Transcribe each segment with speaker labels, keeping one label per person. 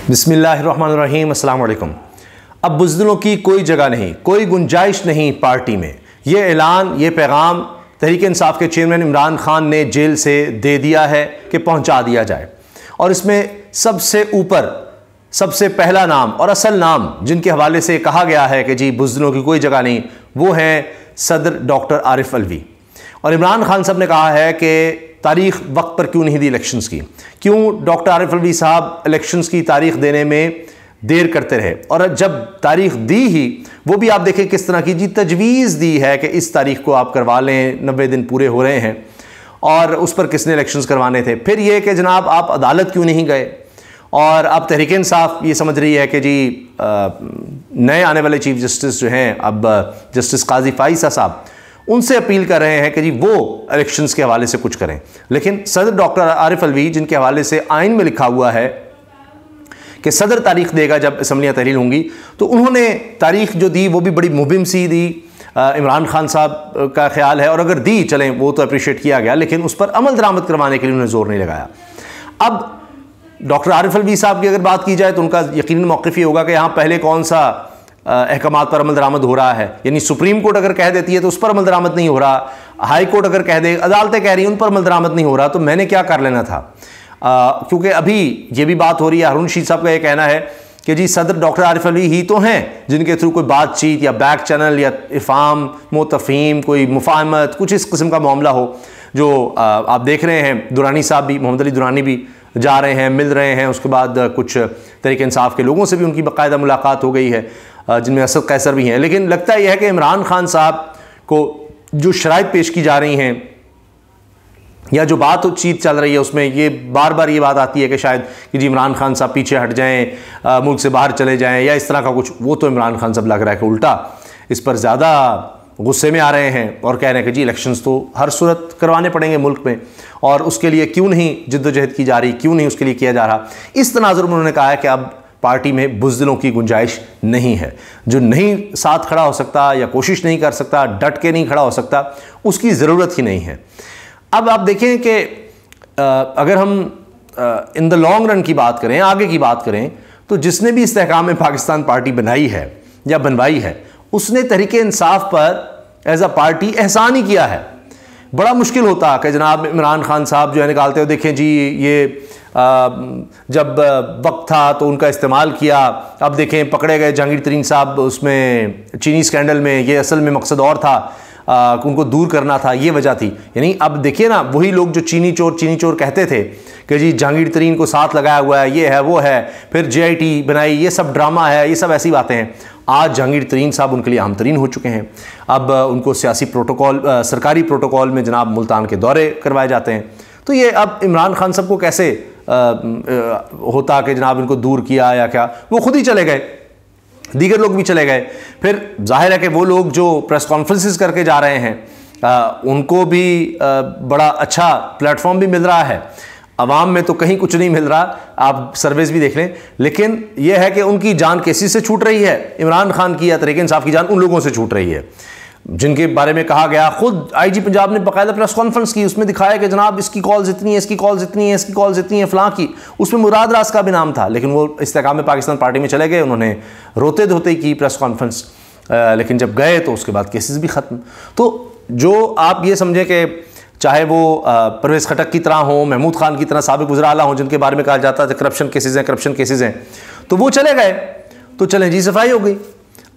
Speaker 1: बिस्मिल्लाहिर्रहमानिर्रहीम, अस्सलाम वालेकुम। अब बुज़दिलों की कोई जगह नहीं, कोई गुंजाइश नहीं पार्टी में। ये ऐलान, ये पैगाम तहरीक इंसाफ के चेयरमैन इमरान खान ने जेल से दे दिया है कि पहुंचा दिया जाए। और इसमें सबसे ऊपर, सबसे पहला नाम और असल नाम जिनके हवाले से कहा गया है कि जी बुज़दिलों की कोई जगह नहीं, वो हैं सदर डॉक्टर आरिफ अलवी। और इमरान खान साहब ने कहा है कि तारीख वक्त पर क्यों नहीं दी इलेक्शंस की, क्यों डॉक्टर आरिफ अलवी साहब इलेक्शंस की तारीख देने में देर करते रहे। और जब तारीख दी ही, वो भी आप देखें किस तरह की जी तजवीज़ दी है कि इस तारीख को आप करवा लें, 90 दिन पूरे हो रहे हैं और उस पर किसने इलेक्शंस करवाने थे। फिर ये कि जनाब आप अदालत क्यों नहीं गए। और अब तहरीक इंसाफ ये समझ रही है कि जी नए आने वाले चीफ जस्टिस जो हैं, अब जस्टिस काजी फाइसा साहब, उनसे अपील कर रहे हैं कि जी वो इलेक्शंस के हवाले से कुछ करें। लेकिन सदर डॉक्टर आरिफ अलवी, जिनके हवाले से आइन में लिखा हुआ है कि सदर तारीख देगा जब असम्बलियाँ तहलील होंगी, तो उन्होंने तारीख जो दी वो भी बड़ी मुबिम सी दी। इमरान खान साहब का ख्याल है, और अगर दी चलें वो तो अप्रिशिएट किया गया, लेकिन उस पर अमल दरामद करवाने के लिए उन्होंने जोर नहीं लगाया। अब डॉक्टर आरिफ अलवी साहब की अगर बात की जाए तो उनका यकीनन मौक़िफ़ ये होगा कि यहाँ पहले कौन सा अहकामात पर अमल दरामद हो रहा है। यानी सुप्रीम कोर्ट अगर कह देती है तो उस पर अमल दरामद नहीं हो रहा, हाई कोर्ट अगर कह दे, अदालतें कह रही हैं उन पर अमल दरामद नहीं हो रहा, तो मैंने क्या कर लेना था। क्योंकि अभी ये भी बात हो रही है, हारून रशीद साहब का ये कहना है कि जी सदर डॉक्टर आरिफ अलवी ही तो हैं जिनके थ्रू कोई बातचीत या बैक चैनल या इफ़ाम मुतफ़हीम, कोई मुफाहमत, कुछ इस किस्म का मामला हो। जो आप देख रहे हैं, दुरानी साहब भी, मोहम्मद अली दुरानी भी जा रहे हैं, मिल रहे हैं। उसके बाद कुछ तहरीक इंसाफ के लोगों से भी उनकी बाकायदा मुलाकात हो गई है, जिनमें असद कैसर भी हैं। लेकिन लगता यह है कि इमरान खान साहब को जो शराइत पेश की जा रही हैं या जो बातचीत चल रही है, उसमें ये बार बार ये बात आती है कि शायद कि जी इमरान खान साहब पीछे हट जाएं, मुल्क से बाहर चले जाएं या इस तरह का कुछ। वो तो इमरान खान साहब लग रहा है कि उल्टा इस पर ज़्यादा गुस्से में आ रहे हैं और कह रहे हैं कि जी इलेक्शंस तो हर सूरत करवाने पड़ेंगे मुल्क में, और उसके लिए क्यों नहीं जिद्दोजहद की जा रही, क्यों नहीं उसके लिए किया जा रहा। इस तनाजुर में उन्होंने कहा है कि अब पार्टी में बुज़दिलों की गुंजाइश नहीं है। जो नहीं साथ खड़ा हो सकता या कोशिश नहीं कर सकता, डट के नहीं खड़ा हो सकता, उसकी ज़रूरत ही नहीं है। अब आप देखें कि अगर हम इन द लॉन्ग रन की बात करें, आगे की बात करें, तो जिसने भी इस्तेहकाम में पाकिस्तान पार्टी बनाई है या बनवाई है, उसने तहरीक इंसाफ पर एज अ पार्टी एहसान ही किया है। बड़ा मुश्किल होता कि जनाब इमरान खान साहब जो है निकालते हो, देखें जी ये जब वक्त था तो उनका इस्तेमाल किया, अब देखें पकड़े गए जहांगीर तरीन साहब उसमें चीनी स्कैंडल में, ये असल में मकसद और था, उनको दूर करना था, ये वजह थी। यानी अब देखिए ना, वही लोग जो चीनी चोर कहते थे कि जी जहांगीर तरीन को साथ लगाया हुआ है, ये है वो है, फिर JIT बनाई, ये सब ड्रामा है, ये सब ऐसी बातें हैं। आज जहांगीर तरीन साहब उनके लिए अहम तरीन हो चुके हैं। अब उनको सियासी प्रोटोकॉल, सरकारी प्रोटोकॉल में जनाब मुल्तान के दौरे करवाए जाते हैं। तो ये अब इमरान खान साहब को कैसे होता कि जनाब इनको दूर किया या क्या, वो खुद ही चले गए, दीगर लोग भी चले गए। फिर जाहिर है कि वो लोग जो प्रेस कॉन्फ्रेंसेस करके जा रहे हैं, उनको भी बड़ा अच्छा प्लेटफॉर्म भी मिल रहा है। अवाम में तो कहीं कुछ नहीं मिल रहा, आप सर्वेस भी देख लें। लेकिन यह है कि उनकी जान किसी से छूट रही है, इमरान खान की या तहरीक इंसाफ की जान उन लोगों से छूट रही है जिनके बारे में कहा गया। खुद IG पंजाब ने बाकायदा प्रेस कॉन्फ्रेंस की, उसमें दिखाया कि जनाब इसकी कॉल्स इतनी है, इसकी कॉल्स इतनी है, इसकी कॉल्स इतनी है, फलां की। उसमें मुराद रास का भी नाम था, लेकिन वो इस्तेहकाम में पाकिस्तान पार्टी में चले गए, उन्होंने रोते धोते की प्रेस कॉन्फ्रेंस। लेकिन जब गए तो उसके बाद केसेस भी ख़त्म। तो जो आप ये समझें कि चाहे वो परवेज़ खटक की तरह हो, महमूद खान की तरह साबिक़ वज़ीर आला हों, जिनके बारे में कहा जाता था करप्शन केसेस हैं, करप्शन केसेस हैं, तो वो चले गए, तो चलें जी सफाई हो गई।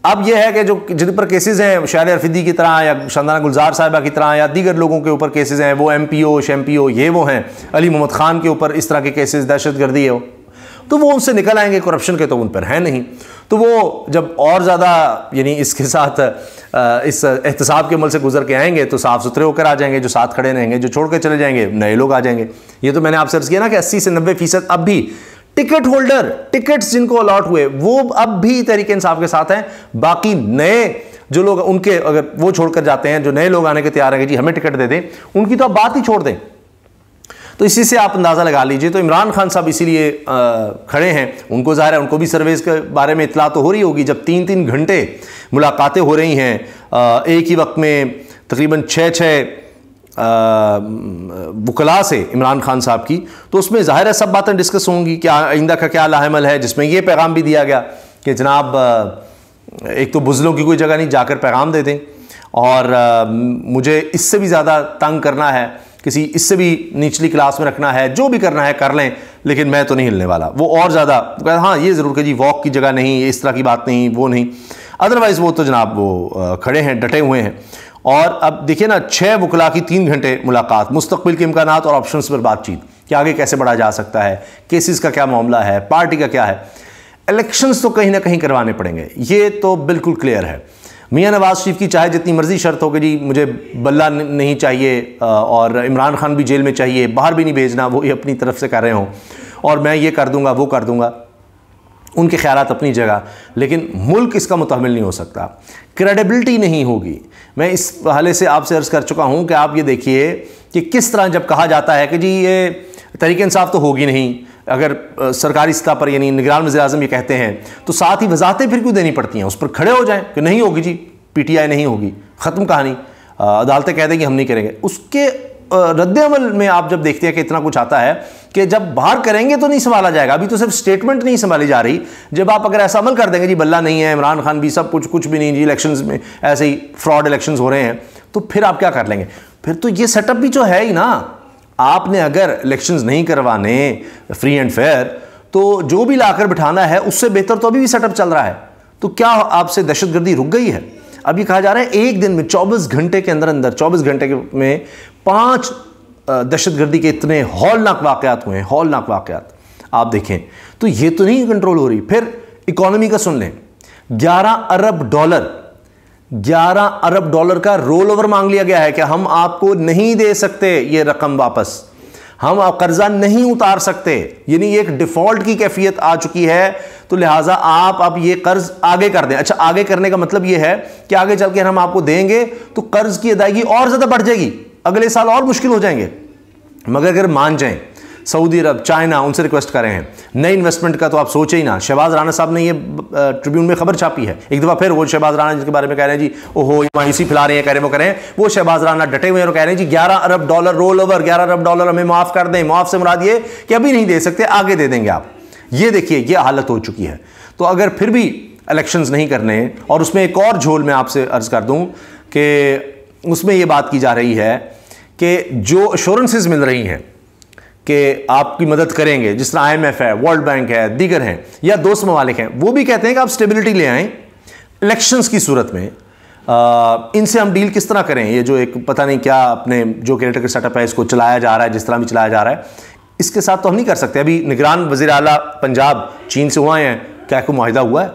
Speaker 1: अब यह है कि जो जिन पर केसेस हैं, शायर अरफीदी की तरह या शांदाना गुलजार साहिबा की तरह या दीगर लोगों के ऊपर केसेस हैं, वो MPO शैम्पियो ये वो हैं, अली मोहम्मद खान के ऊपर इस तरह के केसेस, दहशतगर्दी है, तो वो उनसे निकल आएंगे। करप्शन के तो उन पर है नहीं, तो वो जब और ज़्यादा यानी इसके साथ इस एहतसाब के अमल से गुजर के आएंगे तो साफ़ सुथरे होकर आ जाएंगे। जो साथ खड़े रहेंगे, जो छोड़ के चले जाएंगे, नए लोग आ जाएंगे। ये तो मैंने आपसे अर्ज़ किया ना कि 80 से 90% अब भी टिकट होल्डर, टिकट्स जिनको अलॉट हुए, वो अब भी तहरीक इंसाफ के साथ हैं। बाकी नए जो लोग, उनके अगर वो छोड़कर जाते हैं, जो नए लोग आने के तैयार हैं कि जी हमें टिकट दे दें, उनकी तो आप बात ही छोड़ दें। तो इसी से आप अंदाज़ा लगा लीजिए। तो इमरान खान साहब इसीलिए खड़े हैं। उनको ज़ाहिर है, उनको भी सर्वेस के बारे में इतला तो हो रही होगी। जब 3-3 घंटे मुलाकातें हो रही हैं, एक ही वक्त में तकरीबन 6-6 वकला से इमरान खान साहब की, तो उसमें ज़ाहिर है सब बातें डिस्कस होंगी कि आइंदा का क्या लाहेमल है, जिसमें ये पैगाम भी दिया गया कि जनाब एक तो बुज़लों की कोई जगह नहीं, जाकर पैगाम दे दें, और मुझे इससे भी ज़्यादा तंग करना है, किसी इससे भी निचली क्लास में रखना है, जो भी करना है कर लें, लेकिन मैं तो नहीं हिलने वाला। वो और ज़्यादा हाँ ये ज़रूर कि जी वॉक की जगह नहीं, इस तरह की बात नहीं, वो नहीं, अदरवाइज़ वो तो जनाब वो खड़े हैं, डटे हुए हैं। और अब देखिए ना, 6 वकला की 3 घंटे मुलाकात, मुस्तकबिल के इम्कानात और ऑप्शंस पर बातचीत कि आगे कैसे बढ़ा जा सकता है, केसेस का क्या मामला है, पार्टी का क्या है। इलेक्शंस तो कहीं ना कहीं करवाने पड़ेंगे, ये तो बिल्कुल क्लियर है। मियां नवाज शरीफ की चाहे जितनी मर्जी शर्त हो कि जी मुझे बल्ला नहीं चाहिए और इमरान खान भी जेल में चाहिए, बाहर भी नहीं भेजना, वो ये अपनी तरफ से कर रहे हों, और मैं ये कर दूंगा वो कर दूंगा, उनके ख्यालात अपनी जगह, लेकिन मुल्क इसका मुतहम्मिल नहीं हो सकता, क्रेडिबिलिटी नहीं होगी। मैं इस हवाले से आपसे अर्ज़ कर चुका हूँ कि आप ये देखिए कि किस तरह जब कहा जाता है कि जी ये तहरीक इंसाफ तो होगी नहीं, अगर सरकारी सतह पर यानी निगरान वज़ीर-ए-आज़म ये कहते हैं, तो साथ ही वजाहतें फिर क्यों देनी पड़ती हैं, उस पर खड़े हो जाएं कि नहीं होगी जी, PTI नहीं होगी, ख़त्म कहानी, अदालतें कह देंगी हम नहीं करेंगे। उसके रद्द-ए-अमल में आप जब देखते हैं कि इतना कुछ आता है कि जब बाहर करेंगे तो नहीं संभाला जाएगा, अभी तो सिर्फ स्टेटमेंट नहीं संभाली जा रही, जब आप अगर ऐसा अमल कर देंगे जी बल्ला नहीं है, इमरान खान भी सब कुछ भी नहीं जी, इलेक्शंस में ऐसे ही फ्रॉड इलेक्शंस हो रहे हैं, तो फिर आप क्या कर लेंगे? फिर तो ये सेटअप भी जो है ही ना, आपने अगर इलेक्शंस नहीं करवाने फ्री एंड फेयर, तो जो भी लाकर बिठाना है उससे बेहतर तो अभी भी सेटअप चल रहा है। तो क्या आपसे दहशतगर्दी रुक गई है? अभी कहा जा रहा है एक दिन में 24 घंटे के अंदर 24 घंटे में 5 दहशतगर्दी के इतने हौलनाक वाक़यात हुए हैं, हौलनाक वाक़यात आप देखें, तो ये तो नहीं कंट्रोल हो रही। फिर इकॉनमी का सुन लें, 11 अरब डॉलर का रोल ओवर मांग लिया गया है कि हम आपको नहीं दे सकते ये रकम वापस, हम कर्जा नहीं उतार सकते, यानी एक डिफॉल्ट की कैफियत आ चुकी है, तो लिहाजा आप अब ये कर्ज आगे कर दें। अच्छा, आगे करने का मतलब ये है कि आगे चल के हम आपको देंगे तो कर्ज की अदायगी और ज्यादा बढ़ जाएगी, अगले साल और मुश्किल हो जाएंगे। मगर अगर मान जाएं, सऊदी अरब, चाइना, उनसे रिक्वेस्ट कर रहे हैं, नई इन्वेस्टमेंट का तो आप सोचे ही ना। शहबाज राना साहब ने ये ट्रिब्यून में खबर छापी है, एक दफ़ा फिर वो शहबाज राना जिसके बारे में कह रहे हैं जी ओहो मायूसी फैला रहे हैं, कह रहे वो करें, वो शहबाज राना डटे हुए हैं और कह रहे हैं जी 11 अरब डॉलर रोल ओवर, 11 अरब डॉलर हमें माफ़ कर दें। माफ़ से मुराद ये कि अभी नहीं दे सकते, आगे दे देंगे आप। ये देखिए ये हालत हो चुकी है। तो अगर फिर भी इलेक्शंस नहीं करने, और उसमें एक और झोल में आपसे अर्ज़ कर दूँ कि उसमें ये बात की जा रही है कि जो एश्योरेंसेस मिल रही हैं कि आपकी मदद करेंगे, जिस तरह IMF है, वर्ल्ड बैंक है, दीगर हैं, या दोस्त ममालिक हैं, वो भी कहते हैं कि आप स्टेबिलिटी ले आएँ इलेक्शंस की सूरत में। इनसे हम डील किस तरह करें? ये जो एक पता नहीं क्या अपने जो कैरेक्टर सेटअप है इसको चलाया जा रहा है, जिस तरह भी चलाया जा रहा है, इसके साथ तो हम नहीं कर सकते। अभी निगरान वज़ीर आला पंजाब चीन से हुआ हैं, क्या कोई मुआहिदा हुआ है?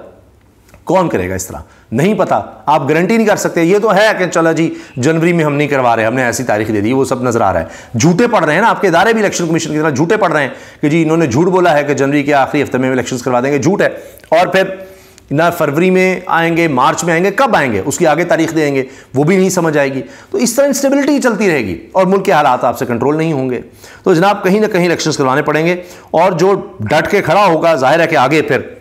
Speaker 1: कौन करेगा इस तरह? नहीं पता, आप गारंटी नहीं कर सकते। ये तो है कि चलो जी जनवरी में हम नहीं करवा रहे, हमने ऐसी तारीख दे दी, वो सब नजर आ रहा है। झूठे पड़ रहे हैं ना आपके इदारे भी, इलेक्शन कमीशन की तरह झूठे पड़ रहे हैं कि जी इन्होंने झूठ बोला है कि जनवरी के आखिरी हफ्ते में इलेक्शन करवा देंगे, झूठ है। और फिर ना फरवरी में आएंगे, मार्च में आएंगे, कब आएंगे उसकी आगे तारीख देंगे, वो भी नहीं समझ आएगी। तो इस तरह इंस्टेबिलिटी चलती रहेगी और मुल्क के हालात आपसे कंट्रोल नहीं होंगे। तो जनाब कहीं ना कहीं इलेक्शन करवाने पड़ेंगे, और जो डट के खड़ा होगा जाहिर है कि आगे फिर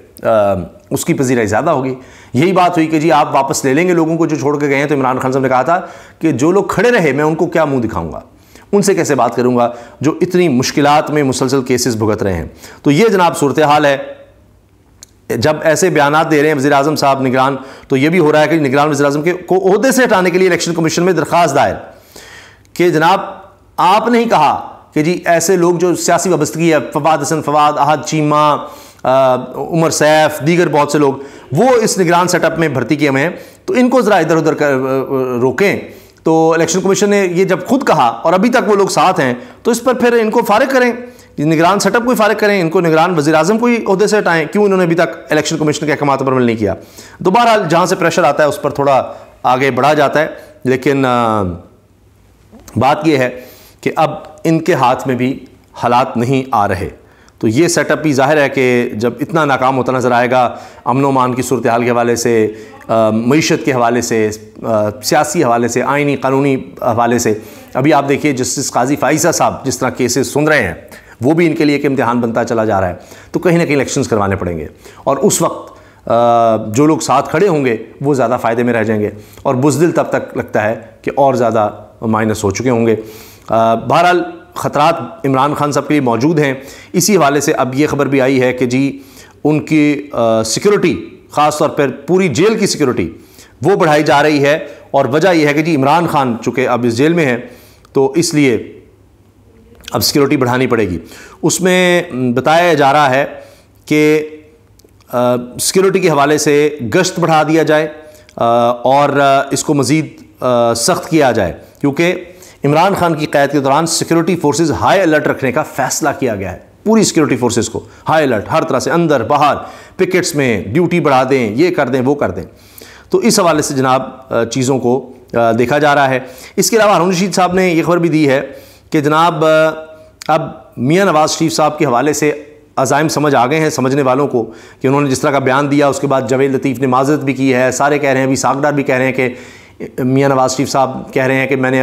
Speaker 1: उसकी पजीराई ज़्यादा होगी। यही बात हुई कि जी आप वापस ले लेंगे लोगों को जो छोड़ के गए हैं, तो इमरान खान साहब ने कहा था कि जो लोग खड़े रहे मैं उनको क्या मुंह दिखाऊंगा, उनसे कैसे बात करूंगा जो इतनी मुश्किलात में मुसलसल केसेस भुगत रहे हैं। तो ये जनाब सूरत हाल है। जब ऐसे बयानात दे रहे हैं वज़ीर आज़म साहब निगरान, तो ये भी हो रहा है कि निगरान वज़ीर आज़म के को ओहदे से हटाने के लिए इलेक्शन कमीशन में दरख्वास्त दायर कि जनाब आपने ही कहा कि जी ऐसे लोग जो सियासी वाबस्तगी है, फवाद हसन फवाद, अहद चीमा, उमर सैफ, दीगर बहुत से लोग वो इस निगरान सेटअप में भर्ती किए हुए हैं, तो इनको ज़रा इधर उधर रोकें। तो इलेक्शन कमीशन ने ये जब खुद कहा और अभी तक वो लोग साथ हैं, तो इस पर फिर इनको फारिग करें, निगरान सेटअप को फारिग करें, इनको निगरान वज़ीर आज़म को ही ओहदे से हटाएं। क्यों इन्होंने अभी तक इलेक्शन कमीशन के अहकामात पर अमल नहीं किया? दोबारा जहाँ से प्रेशर आता है उस पर थोड़ा आगे बढ़ा जाता है, लेकिन बात यह है कि अब इनके हाथ में भी हालात नहीं आ रहे। तो ये सेटअप भी ज़ाहिर है कि जब इतना नाकाम होता नज़र आएगा, अमन व अमान की सूरत हाल के हवाले से, मईशत के हवाले से, सियासी हवाले से, आइनी कानूनी हवाले से। अभी आप देखिए जस्टिस काजी फ़ाइज़ा साहब जिस तरह केसेस सुन रहे हैं, वो भी इनके लिए एक इम्तिहान बनता चला जा रहा है। तो कहीं ना कहीं इलेक्शंस करवाने पड़ेंगे, और उस वक्त जो लोग साथ खड़े होंगे वो ज़्यादा फ़ायदे में रह जाएंगे, और बुज़दिल तब तक लगता है कि और ज़्यादा माइनस हो चुके होंगे। बहरहाल ख़तरात इमरान खान साहब के लिए मौजूद हैं। इसी हवाले से अब ये खबर भी आई है कि जी उनकी सिक्योरिटी, ख़ास तौर पर पूरी जेल की सिक्योरिटी वो बढ़ाई जा रही है, और वजह यह है कि जी इमरान खान चूँकि अब इस जेल में हैं तो इसलिए अब सिक्योरिटी बढ़ानी पड़ेगी। उसमें बताया जा रहा है कि सिक्योरिटी के हवाले से गश्त बढ़ा दिया जाए और इसको मज़ीद सख्त किया जाए, क्योंकि इमरान खान की क़ैद के दौरान सिक्योरिटी फोर्सेस हाई अलर्ट रखने का फ़ैसला किया गया है। पूरी सिक्योरिटी फोर्सेस को हाई अलर्ट, हर तरह से अंदर बाहर पिकेट्स में ड्यूटी बढ़ा दें, ये कर दें वो कर दें। तो इस हवाले से जनाब चीज़ों को देखा जा रहा है। इसके अलावा हारून रशीद साहब ने यह खबर भी दी है कि जनाब अब मियाँ नवाज़ शरीफ साहब के हवाले से अज़ाइम समझ आ गए हैं समझने वालों को, कि उन्होंने जिस तरह का बयान दिया उसके बाद जावेद लतीफ़ ने माज़रत भी की है। सारे कह रहे हैं, अभी सागडार भी कह रहे हैं कि मियाँ नवाज़ शरीफ साहब कह रहे हैं कि मैंने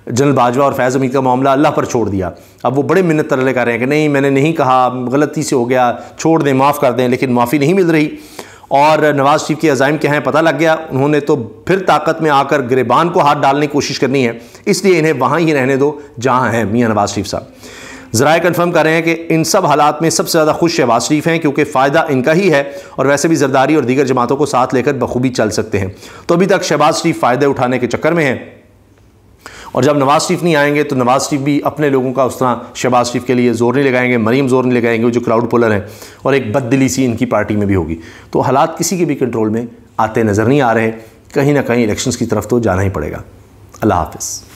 Speaker 1: जनरल बाजवा और फैज़ हमीद का मामला अल्लाह पर छोड़ दिया। अब वो बड़े मिन्नत तरले कर रहे हैं कि नहीं मैंने नहीं कहा, गलती से हो गया, छोड़ दें, माफ़ कर दें, लेकिन माफ़ी नहीं मिल रही। और नवाज़ शरीफ के अज़ाइम क्या हैं पता लग गया, उन्होंने तो फिर ताकत में आकर गिरबान को हाथ डालने की कोशिश करनी है, इसलिए इन्हें वहाँ ही रहने दो जहाँ हैं मियाँ नवाज़ शरीफ साहब। ज़राए कन्फर्म कर रहे हैं कि इन सब हालात में सबसे ज़्यादा खुश शहबाज शरीफ हैं, क्योंकि फ़ायदा इनका ही है और वैसे भी ज़रदारी और दीगर जमातों को साथ लेकर बखूबी चल सकते हैं। तो अभी तक शहबाज शरीफ फ़ायदे उठाने के चक्कर में हैं, और जब नवाज़ शरीफ नहीं आएंगे तो नवाज़ शरीफ भी अपने लोगों का उस तरह शहबाज शरीफ के लिए ज़ोर नहीं लगाएंगे, मरीम ज़ोर नहीं लगाएंगे, जो क्राउड पुलर हैं, और एक बददिली सी इनकी पार्टी में भी होगी। तो हालात किसी के भी कंट्रोल में आते नज़र नहीं आ रहे, कहीं ना कहीं इलेक्शंस की तरफ तो जाना ही पड़ेगा। अल्लाह हाफ़िज़।